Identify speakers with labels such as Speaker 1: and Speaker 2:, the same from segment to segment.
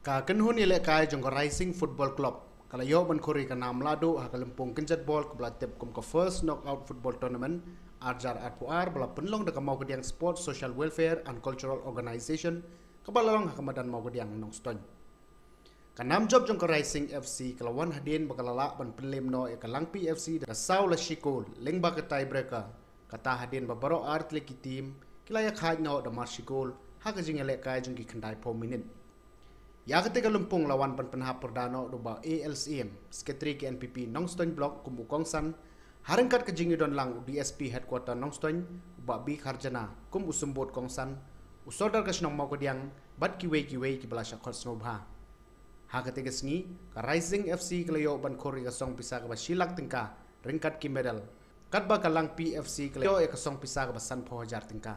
Speaker 1: Ka kenhun ile kai jong Rising Football Club kala yo ban khori ka nam ladu ha kalempong kenjat ball ku blatep kum ka first knockout football tournament arjar arpuar bala penlong de mau kediang sport social welfare and cultural organization ka balalong ha kamadan mau kediang nong ston kanam job jong ka Rising FC kala wan hadin bakalala ban penlem no e kalang PFC da saula shikol leng ba ka tie breaker kata hadin ba baro art leki team kila ya khaj no da marshikol ha ka jing ile kai jong ki khandai 4 minute ya ketika lumpung lawan penpenhap perdana doba ALCM sekretari KNPP Nongston Block kumbukong san harengkat kejingi don lang DSP headquarter Nongston ba bi kharjana kum usumbot kongsan usodar kasnong mau kodiang bat kiwe ki balasha khosnobha ha ketika sngi ka Rising FC klayo ban khori ka song pisa ka silak tingka ringkat ki medal kat ba kalang PFC klayo e ka song pisa ka basan 4000 tingka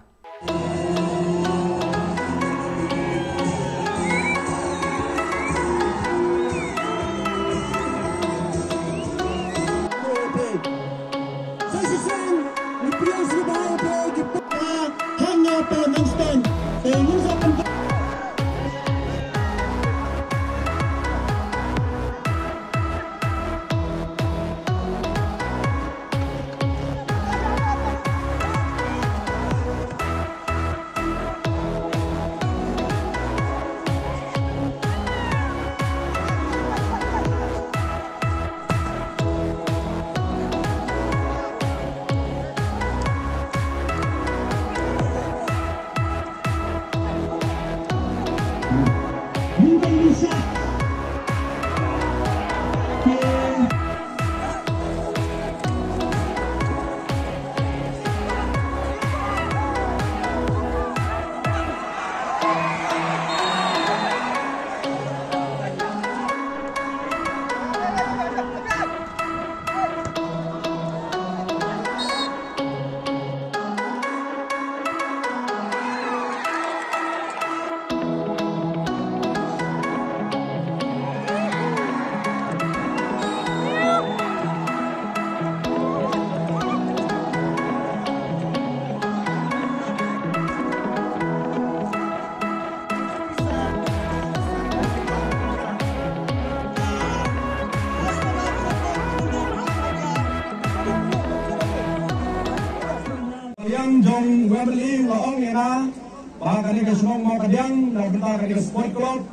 Speaker 2: yang jong Wembley laong era bahkan ni kesemua mau kadiang nak bentar kadi sport club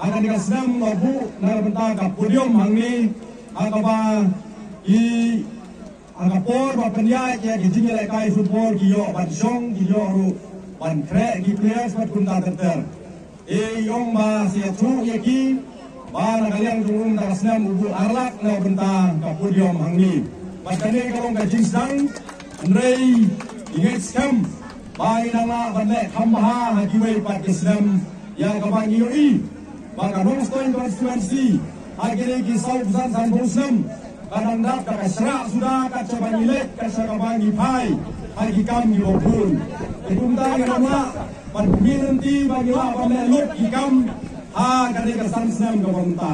Speaker 2: akan di senam labu nak bentar ke podium mangni akaba i akapor bapenya je kijing lekai football kiyo bansong kiyo ru ban kre ki players bat kunta ter yong ma sia tu yeki ba nak kalian jong nak senam ubu arlak nak bentar ke podium mangni bahkan ni kalau kijing sang Andrei ingat skam bayi nama bandek kambaha hakiway Pakistan yang kabang IOI maka Nongston konstituensi akhirnya kisau pesan Muslim kadang dapat serak sudah kaca bangilek kaca kabang ipai hakikam diopun ikumta nama pan nanti bagilah bandek luk hikam kali kesan Islam kabangta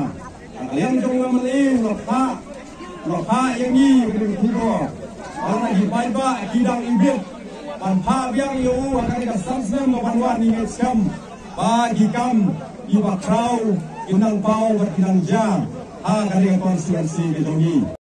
Speaker 2: kalian jangan melih lepa yang ini kedua orang hipai ba kidang ibit pan pa biang yo akan kesan mapanwan ni skam bagi kam ibakrau inang pau berkinang ja kali konstituensi di